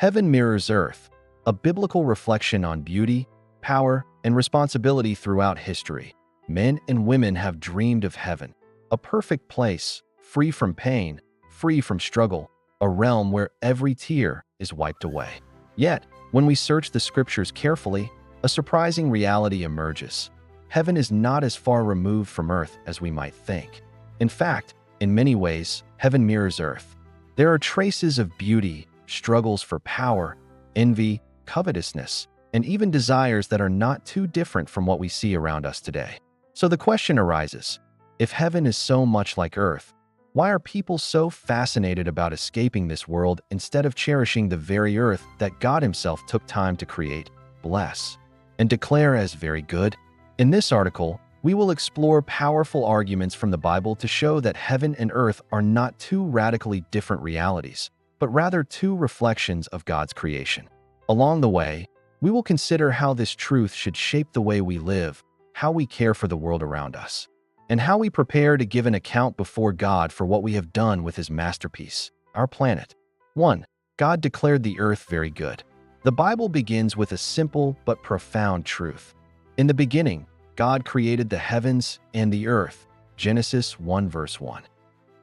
Heaven mirrors earth, a biblical reflection on beauty, power, and responsibility throughout history. Men and women have dreamed of heaven, a perfect place, free from pain, free from struggle, a realm where every tear is wiped away. Yet, when we search the scriptures carefully, a surprising reality emerges. Heaven is not as far removed from earth as we might think. In fact, in many ways, heaven mirrors earth. There are traces of beauty, struggles for power, envy, covetousness, and even desires that are not too different from what we see around us today. So the question arises, if heaven is so much like earth, why are people so fascinated about escaping this world instead of cherishing the very earth that God Himself took time to create, bless, and declare as very good? In this article, we will explore powerful arguments from the Bible to show that heaven and earth are not two radically different realities, but rather two reflections of God's creation. Along the way, we will consider how this truth should shape the way we live, how we care for the world around us, and how we prepare to give an account before God for what we have done with His masterpiece, our planet. 1. God declared the earth very good. The Bible begins with a simple but profound truth. In the beginning, God created the heavens and the earth. Genesis 1 verse 1.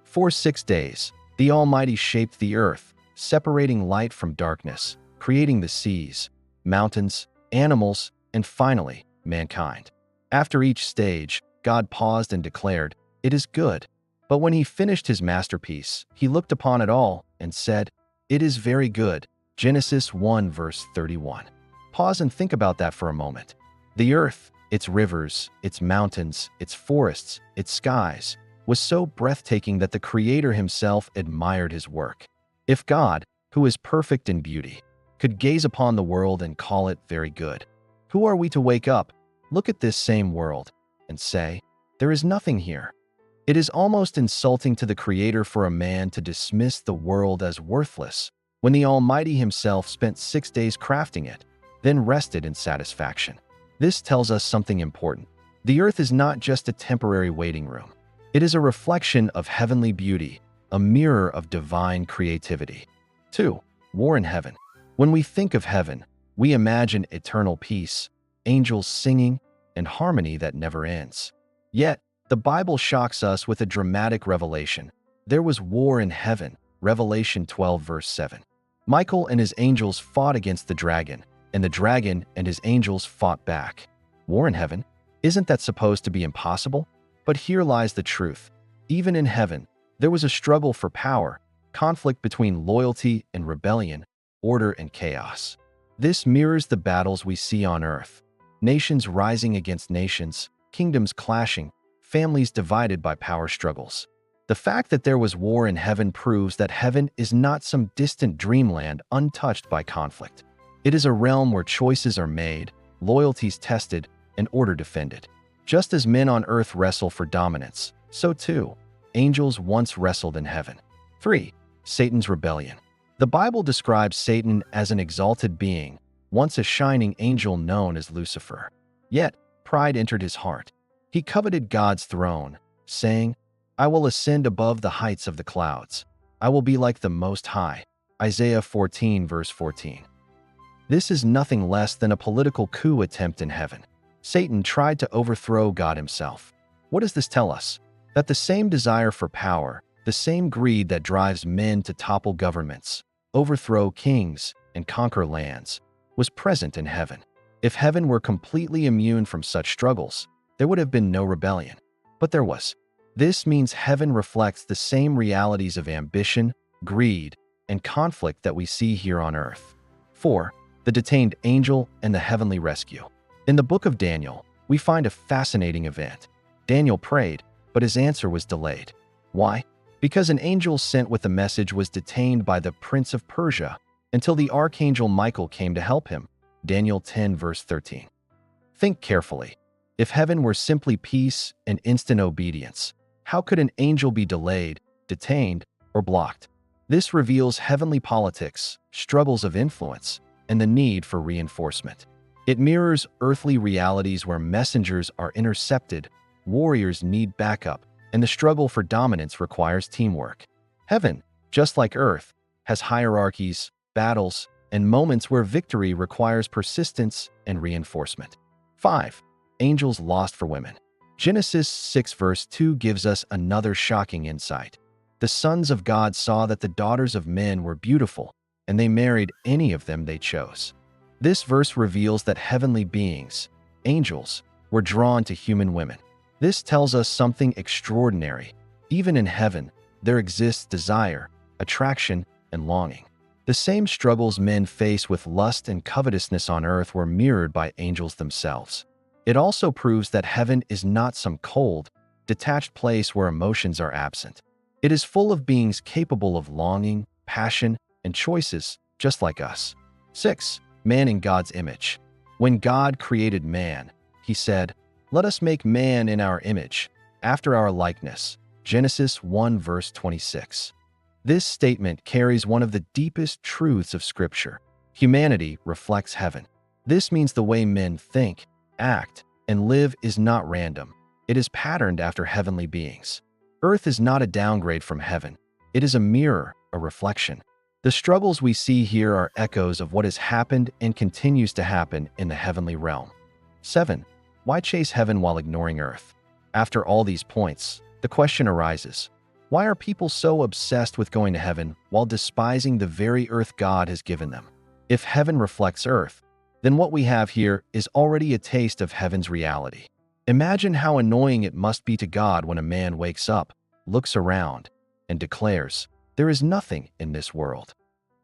For 6 days, the Almighty shaped the earth, separating light from darkness, creating the seas, mountains, animals, and finally, mankind. After each stage, God paused and declared, "It is good." But when He finished His masterpiece, He looked upon it all and said, "It is very good." Genesis 1 verse 31. Pause and think about that for a moment. The earth, its rivers, its mountains, its forests, its skies, was so breathtaking that the Creator Himself admired His work. If God, who is perfect in beauty, could gaze upon the world and call it very good, who are we to wake up, look at this same world, and say, "There is nothing here"? It is almost insulting to the Creator for a man to dismiss the world as worthless when the Almighty Himself spent 6 days crafting it, then rested in satisfaction. This tells us something important. The earth is not just a temporary waiting room. It is a reflection of heavenly beauty, a mirror of divine creativity. 2. War in heaven. When we think of heaven, we imagine eternal peace, angels singing, and harmony that never ends. Yet, the Bible shocks us with a dramatic revelation. There was war in heaven, Revelation 12 verse 7. Michael and his angels fought against the dragon, and the dragon and his angels fought back. War in heaven? Isn't that supposed to be impossible? But here lies the truth. Even in heaven, there was a struggle for power, conflict between loyalty and rebellion, order and chaos. This mirrors the battles we see on earth. Nations rising against nations, kingdoms clashing, families divided by power struggles. The fact that there was war in heaven proves that heaven is not some distant dreamland untouched by conflict. It is a realm where choices are made, loyalties tested, and order defended. Just as men on earth wrestle for dominance, so too, angels once wrestled in heaven. 3. Satan's rebellion. The Bible describes Satan as an exalted being, once a shining angel known as Lucifer. Yet, pride entered his heart. He coveted God's throne, saying, "I will ascend above the heights of the clouds. I will be like the Most High." Isaiah 14 verse 14. This is nothing less than a political coup attempt in heaven. Satan tried to overthrow God Himself. What does this tell us? That the same desire for power, the same greed that drives men to topple governments, overthrow kings, and conquer lands, was present in heaven. If heaven were completely immune from such struggles, there would have been no rebellion. But there was. This means heaven reflects the same realities of ambition, greed, and conflict that we see here on earth. 4. The detained angel and the heavenly rescue. In the book of Daniel, we find a fascinating event. Daniel prayed, but his answer was delayed. Why? Because an angel sent with a message was detained by the prince of Persia until the archangel Michael came to help him. Daniel 10 verse 13. Think carefully. If heaven were simply peace and instant obedience, how could an angel be delayed, detained, or blocked? This reveals heavenly politics, struggles of influence, and the need for reinforcement. It mirrors earthly realities where messengers are intercepted, warriors need backup, and the struggle for dominance requires teamwork. Heaven, just like earth, has hierarchies, battles, and moments where victory requires persistence and reinforcement. 5. Angels lost for women. Genesis 6 verse 2 gives us another shocking insight. The sons of God saw that the daughters of men were beautiful, and they married any of them they chose. This verse reveals that heavenly beings, angels, were drawn to human women. This tells us something extraordinary. Even in heaven, there exists desire, attraction, and longing. The same struggles men face with lust and covetousness on earth were mirrored by angels themselves. It also proves that heaven is not some cold, detached place where emotions are absent. It is full of beings capable of longing, passion, and choices, just like us. 6. Man in God's image. When God created man, he said, "Let us make man in our image, after our likeness." Genesis 1 verse 26. This statement carries one of the deepest truths of Scripture. Humanity reflects heaven. This means the way men think, act, and live is not random. It is patterned after heavenly beings. Earth is not a downgrade from heaven. It is a mirror, a reflection. The struggles we see here are echoes of what has happened and continues to happen in the heavenly realm. 7. Why chase heaven while ignoring earth? After all these points, the question arises, why are people so obsessed with going to heaven while despising the very earth God has given them? If heaven reflects earth, then what we have here is already a taste of heaven's reality. Imagine how annoying it must be to God when a man wakes up, looks around, and declares, "There is nothing in this world."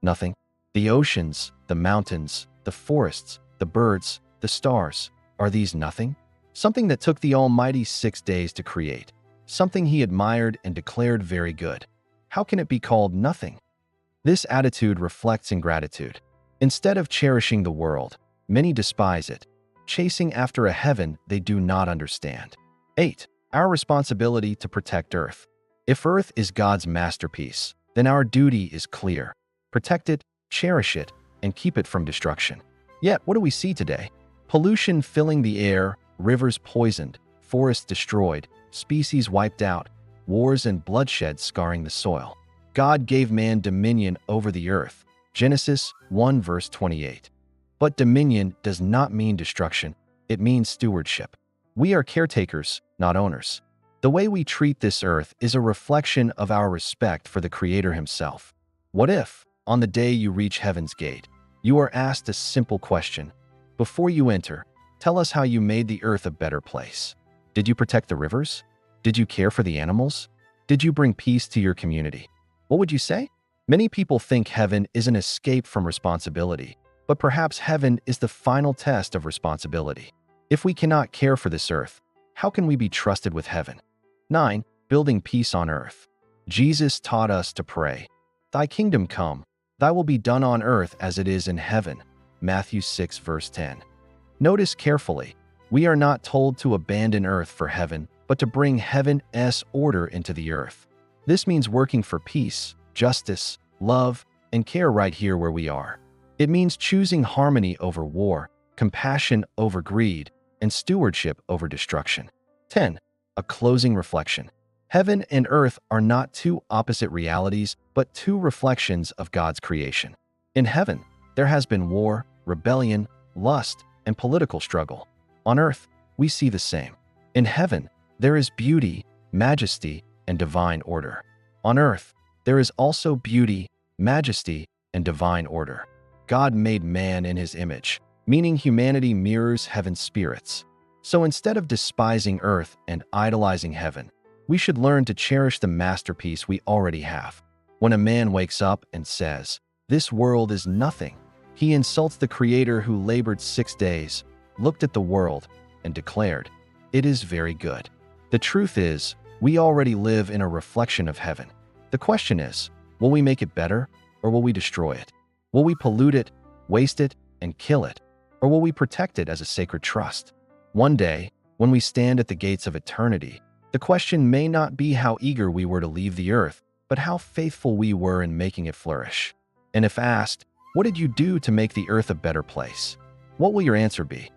Nothing. The oceans, the mountains, the forests, the birds, the stars, are these nothing? Something that took the Almighty 6 days to create. Something he admired and declared very good. How can it be called nothing? This attitude reflects ingratitude. Instead of cherishing the world, many despise it, chasing after a heaven they do not understand. 8. Our responsibility to protect Earth. If Earth is God's masterpiece, then our duty is clear. Protect it, cherish it, and keep it from destruction. Yet, what do we see today? Pollution filling the air, rivers poisoned, forests destroyed, species wiped out, wars and bloodshed scarring the soil. God gave man dominion over the earth. Genesis 1 verse 28. But dominion does not mean destruction, it means stewardship. We are caretakers, not owners. The way we treat this earth is a reflection of our respect for the Creator himself. What if, on the day you reach heaven's gate, you are asked a simple question? Before you enter, tell us how you made the earth a better place. Did you protect the rivers? Did you care for the animals? Did you bring peace to your community? What would you say? Many people think heaven is an escape from responsibility, but perhaps heaven is the final test of responsibility. If we cannot care for this earth, how can we be trusted with heaven? 9. Building peace on earth. Jesus taught us to pray, "Thy kingdom come, thy will be done on earth as it is in heaven." Matthew 6 verse 10. Notice carefully, we are not told to abandon earth for heaven, but to bring heaven's order into the earth. This means working for peace, justice, love, and care right here where we are. It means choosing harmony over war, compassion over greed, and stewardship over destruction. 10. A closing reflection. Heaven and earth are not two opposite realities, but two reflections of God's creation. In heaven, there has been war, rebellion, lust, and political struggle. On earth, we see the same. In heaven, there is beauty, majesty, and divine order. On earth, there is also beauty, majesty, and divine order. God made man in his image, meaning humanity mirrors heaven's spirits. So instead of despising earth and idolizing heaven, we should learn to cherish the masterpiece we already have. When a man wakes up and says, "This world is nothing," he insults the Creator who labored 6 days, looked at the world, and declared, "It is very good." The truth is, we already live in a reflection of heaven. The question is, will we make it better, or will we destroy it? Will we pollute it, waste it, and kill it? Or will we protect it as a sacred trust? One day, when we stand at the gates of eternity, the question may not be how eager we were to leave the earth, but how faithful we were in making it flourish. And if asked, what did you do to make the earth a better place? What will your answer be?